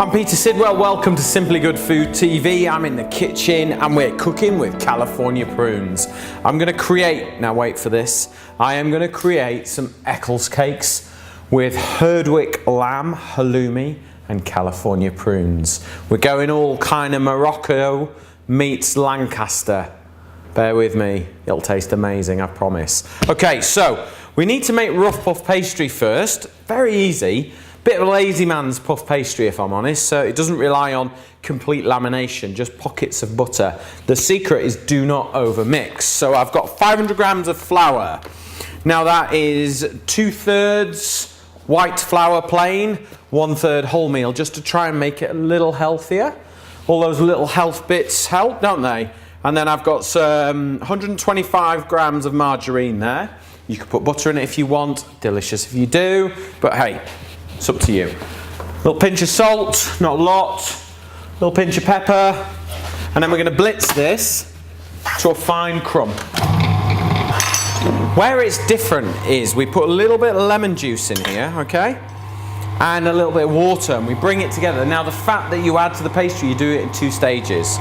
I'm Peter Sidwell, welcome to Simply Good Food TV. I'm in the kitchen and we're cooking with California prunes. I'm going to create, now wait for this, I am going to create some Eccles cakes with Herdwick lamb, halloumi and California prunes. We're going all kind of Morocco meets Lancaster. Bear with me, it'll taste amazing, I promise. Okay, so we need to make rough puff pastry first. Very easy. Bit of a lazy man's puff pastry, if I'm honest, so it doesn't rely on complete lamination, just pockets of butter. The secret is do not overmix. So I've got 500 grams of flour. Now that is 2/3 white flour plain, 1/3 wholemeal, just to try and make it a little healthier. All those little health bits help, don't they? And then I've got some 125 grams of margarine there. You could put butter in it if you want, delicious if you do, but hey, it's up to you. Little pinch of salt, not a lot. Little pinch of pepper. And then we're going to blitz this to a fine crumb. Where it's different is we put a little bit of lemon juice in here, okay? And a little bit of water, and we bring it together. Now the fat that you add to the pastry, you do it in 2 stages.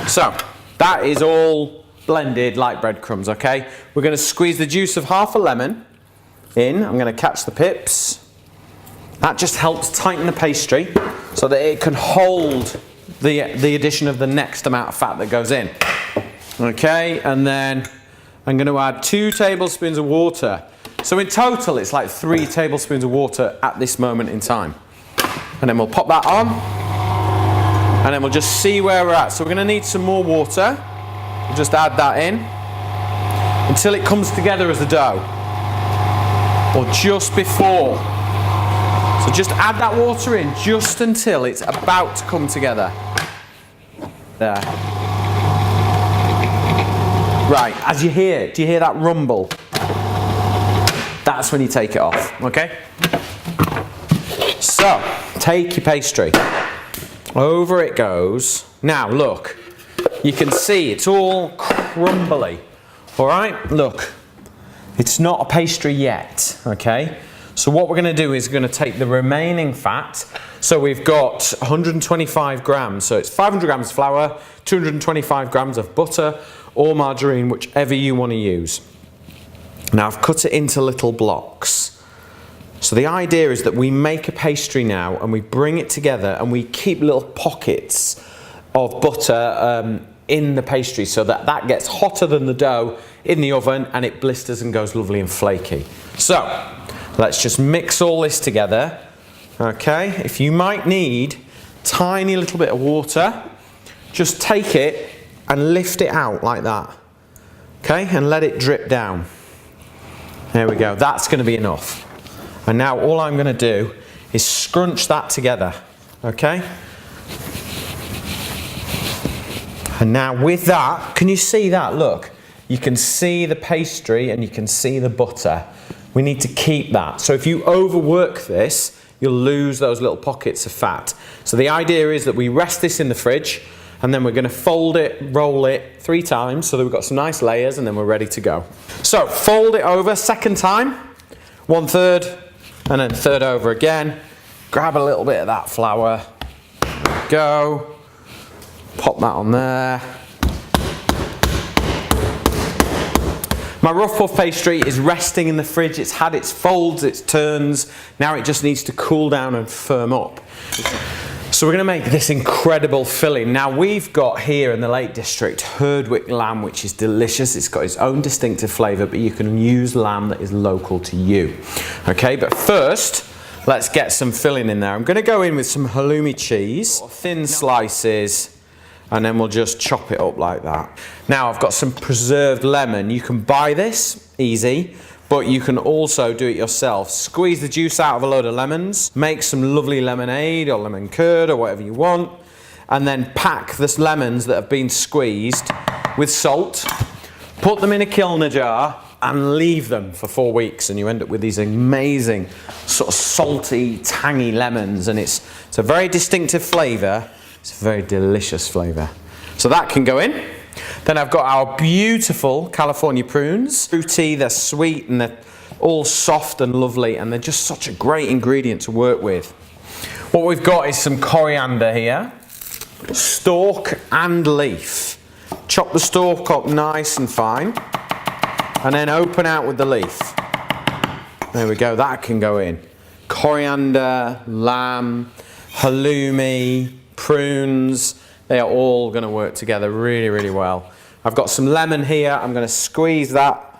So that is all blended like breadcrumbs, okay? We're going to squeeze the juice of half a lemon in. I'm going to catch the pips. That just helps tighten the pastry so that it can hold the addition of the next amount of fat that goes in. Okay, and then I'm going to add 2 tablespoons of water. So in total it's like 3 tablespoons of water at this moment in time. And then we'll pop that on and then we'll just see where we're at. So we're going to need some more water. We'll just add that in until it comes together as a dough, or just before. So just add that water in just until it's about to come together. There. Right, as you hear, do you hear that rumble? That's when you take it off, okay? So, take your pastry. Over it goes. Now look, you can see it's all crumbly. All right, look, it's not a pastry yet, okay? So what we're going to do is we're going to take the remaining fat. So we've got 125 grams. So it's 500 grams of flour, 225 grams of butter or margarine, whichever you want to use. Now I've cut it into little blocks. So the idea is that we make a pastry now and we bring it together and we keep little pockets of butter in the pastry so that that gets hotter than the dough in the oven and it blisters and goes lovely and flaky. So let's just mix all this together, okay? If you might need tiny little bit of water, just take it and lift it out like that, okay? And let it drip down. There we go, that's gonna be enough. And now all I'm gonna do is scrunch that together, okay? And now with that, can you see that? Look, you can see the pastry and you can see the butter. We need to keep that. So if you overwork this, you'll lose those little pockets of fat. So the idea is that we rest this in the fridge and then we're going to fold it, roll it 3 times so that we've got some nice layers and then we're ready to go. So fold it over, second time, 1/3 and then 1/3 over again. Grab a little bit of that flour, go, pop that on there. My rough puff pastry is resting in the fridge. It's had its folds, its turns. Now it just needs to cool down and firm up. So we're going to make this incredible filling. Now we've got here in the Lake District Herdwick lamb, which is delicious. It's got its own distinctive flavour, but you can use lamb that is local to you. Okay, but first, let's get some filling in there. I'm going to go in with some halloumi cheese, thin slices, and then we'll just chop it up like that. Now I've got some preserved lemon. You can buy this, easy, but you can also do it yourself. Squeeze the juice out of a load of lemons, make some lovely lemonade or lemon curd or whatever you want, and then pack the lemons that have been squeezed with salt, put them in a Kilner jar and leave them for 4 weeks, and you end up with these amazing sort of salty, tangy lemons, and it's a very distinctive flavour. It's a very delicious flavour. So that can go in. Then I've got our beautiful California prunes. Fruity, they're sweet and they're all soft and lovely, and they're just such a great ingredient to work with. What we've got is some coriander here, stalk and leaf. Chop the stalk up nice and fine, and then open out with the leaf. There we go, that can go in. Coriander, lamb, halloumi, prunes, they are all going to work together really, really well. I've got some lemon here, I'm going to squeeze that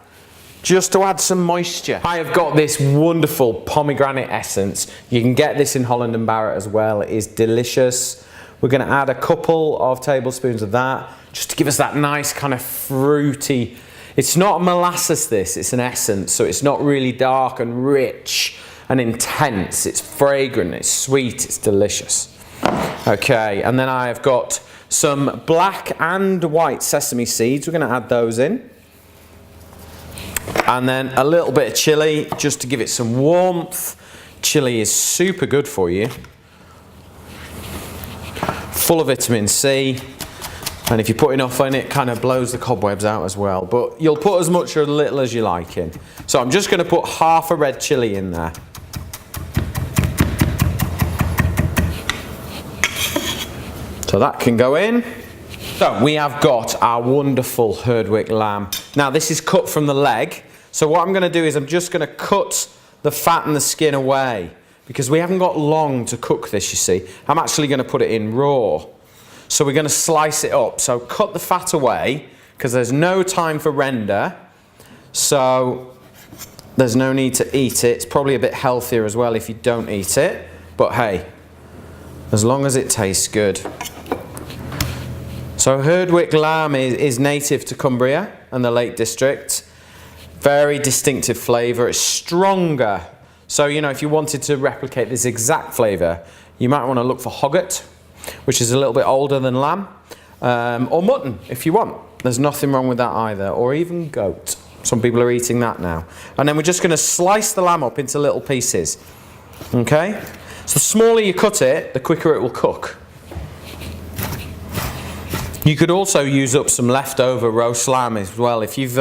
just to add some moisture. I have got this wonderful pomegranate essence. You can get this in Holland and Barrett as well. It is delicious. We're going to add a couple of tablespoons of that just to give us that nice kind of fruity. It's not molasses this, it's an essence, so it's not really dark and rich and intense. It's fragrant, it's sweet, it's delicious. Okay, and then I've got some black and white sesame seeds. We're going to add those in. And then a little bit of chili just to give it some warmth. Chili is super good for you. Full of vitamin C. And if you put enough in, it kind of blows the cobwebs out as well. But you'll put as much or as little as you like in. So I'm just going to put half a red chili in there. So that can go in. So we have got our wonderful Herdwick lamb. Now this is cut from the leg. So what I'm going to do is I'm just going to cut the fat and the skin away, because we haven't got long to cook this, you see. I'm actually going to put it in raw. So we're going to slice it up. So cut the fat away, because there's no time for render. So there's no need to eat it. It's probably a bit healthier as well if you don't eat it. But hey, as long as it tastes good. So Herdwick lamb is native to Cumbria and the Lake District. Very distinctive flavour. It's stronger. So, you know, if you wanted to replicate this exact flavour, you might want to look for hogget, which is a little bit older than lamb, or mutton if you want. There's nothing wrong with that either, or even goat. Some people are eating that now. And then we're just going to slice the lamb up into little pieces. Okay? So the smaller you cut it, the quicker it will cook. You could also use up some leftover roast lamb as well. If you've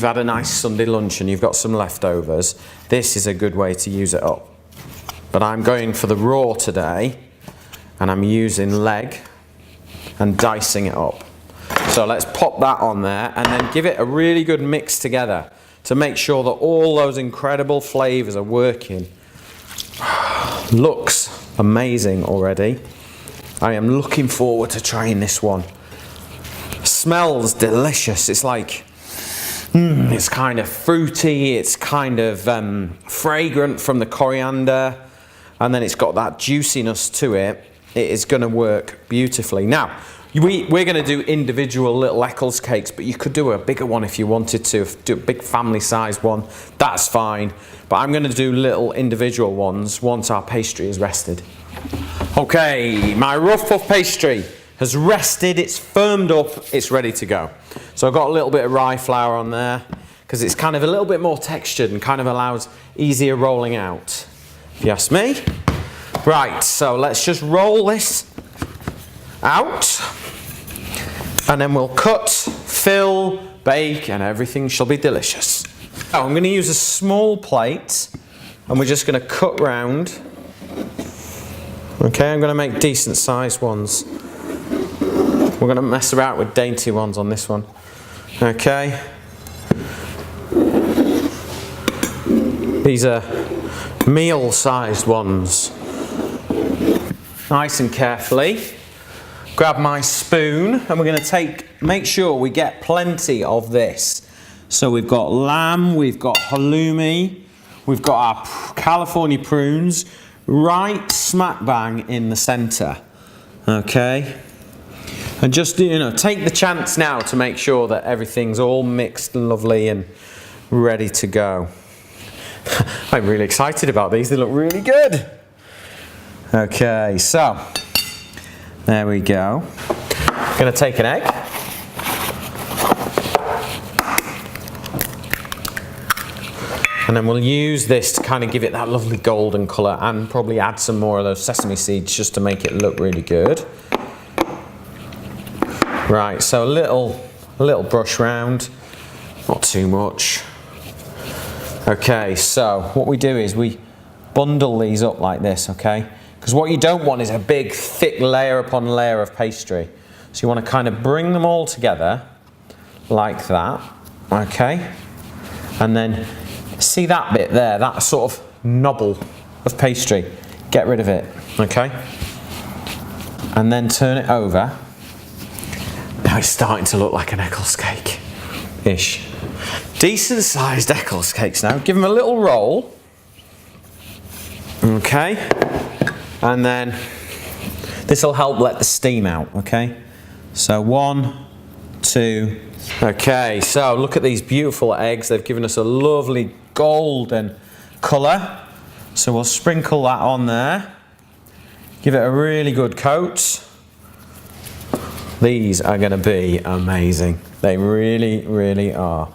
had a nice Sunday lunch and you've got some leftovers, this is a good way to use it up. But I'm going for the raw today, and I'm using leg and dicing it up. So let's pop that on there and then give it a really good mix together to make sure that all those incredible flavours are working. Looks amazing already. I am looking forward to trying this one. Smells delicious. It's like, it's kind of fruity, it's kind of fragrant from the coriander, and then it's got that juiciness to it. It is going to work beautifully. Now, we're going to do individual little Eccles cakes, but you could do a bigger one if you wanted to, do a big family-sized one. That's fine. But I'm going to do little individual ones once our pastry is rested. Okay, my rough puff pastry has rested, it's firmed up, it's ready to go. So I've got a little bit of rye flour on there, because it's kind of a little bit more textured and kind of allows easier rolling out, if you ask me. Right, so let's just roll this out, and then we'll cut, fill, bake, and everything shall be delicious. Now I'm going to use a small plate, and we're just going to cut round. Okay, I'm going to make decent sized ones. We're going to mess around with dainty ones on this one. Okay. These are meal sized ones. Nice and carefully. Grab my spoon, and we're going to make sure we get plenty of this. So we've got lamb, we've got halloumi, we've got our California prunes, right smack bang in the centre. Okay. And just, you know, take the chance now to make sure that everything's all mixed and lovely and ready to go. I'm really excited about these. They look really good. Okay, so there we go. I'm going to take an egg. And then we'll use this to kind of give it that lovely golden colour, and probably add some more of those sesame seeds just to make it look really good. Right, so a little brush round, not too much. Okay, so what we do is we bundle these up like this, okay? Because what you don't want is a big, thick layer upon layer of pastry. So you want to kind of bring them all together like that, okay? And then see that bit there, that sort of knobble of pastry. Get rid of it, okay? And then turn it over. Now it's starting to look like an Eccles cake-ish. Decent sized Eccles cakes now. Give them a little roll. Okay. And then this will help let the steam out, okay? So 1, 2. Okay, so look at these beautiful eggs. They've given us a lovely golden colour. So we'll sprinkle that on there. Give it a really good coat. These are going to be amazing. They really, really are.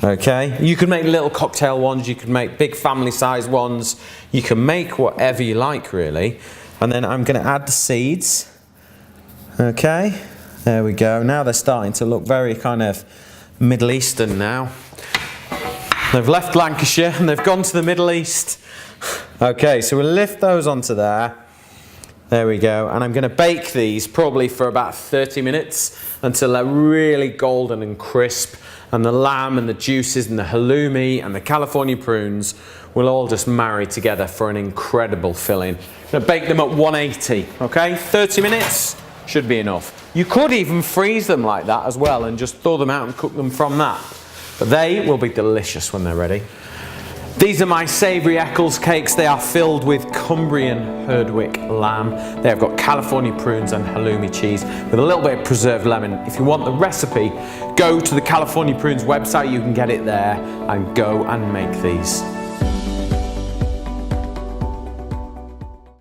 Okay, you can make little cocktail ones, you can make big family size ones, you can make whatever you like really. And then I'm going to add the seeds. Okay, there we go. Now they're starting to look very kind of Middle Eastern now. They've left Lancashire and they've gone to the Middle East. Okay, so we'll lift those onto there. There we go. And I'm going to bake these probably for about 30 minutes until they're really golden and crisp. And the lamb and the juices and the halloumi and the California prunes will all just marry together for an incredible filling. I'm going to bake them at 180, okay? 30 minutes should be enough. You could even freeze them like that as well and just thaw them out and cook them from that. But they will be delicious when they're ready. These are my savoury Eccles cakes. They are filled with Cumbrian Herdwick lamb. They have got California prunes and halloumi cheese with a little bit of preserved lemon. If you want the recipe, go to the California Prunes website. You can get it there and go and make these.